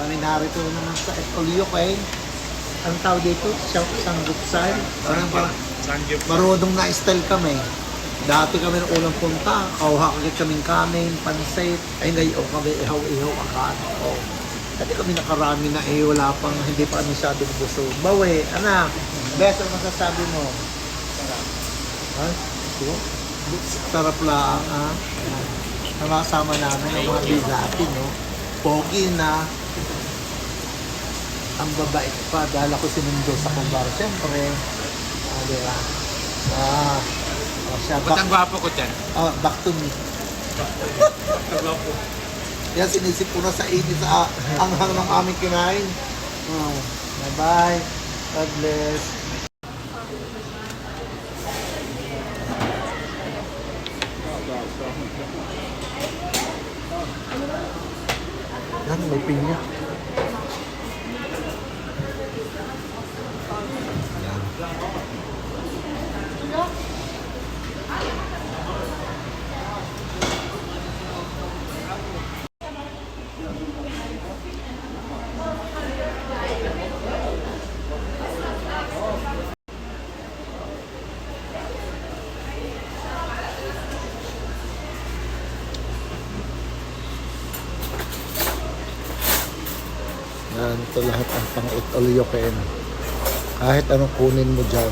kami narito naman sa Olioque. Ang tawag dito, Sanggupsal. Parang marunong na style kami. Dati kami nung unang punta, kauha kagad kaming kanin, pansit. Ay ngayon kami ihaw-ihaw akano. Oh. Dati kami nakarami na wala pang, hindi pa kami masyadong gusto. Bawi, anak, best ang masasabi mo. Sarap. Ha? Ito? Sarap lang, ha? Nakasama namin ang mga bigati, no? Pogi na. Ang babait pa, dahil ako sinundo sa kumbar. Siyempre, diba? Siya, ba't ang gwapo ko dyan? Back to me. Yan, sinisip ko na sa init sa anghang ng aming kinain. Bye-bye. God bless. Yan, may pinya. Yan. Yan, ito lahat ang pang-Olioque. Kahit anong kunin mo dyan,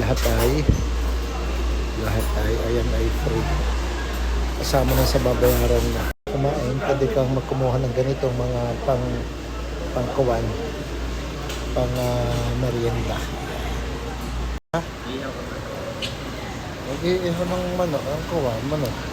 lahat ay, ayan ay free. Kasama na sa babayaran na. Kumain, pwede kang magkumuha ng ganitong mga pangkuwan, merienda. Okay, ng manok, ang kuwan, manok.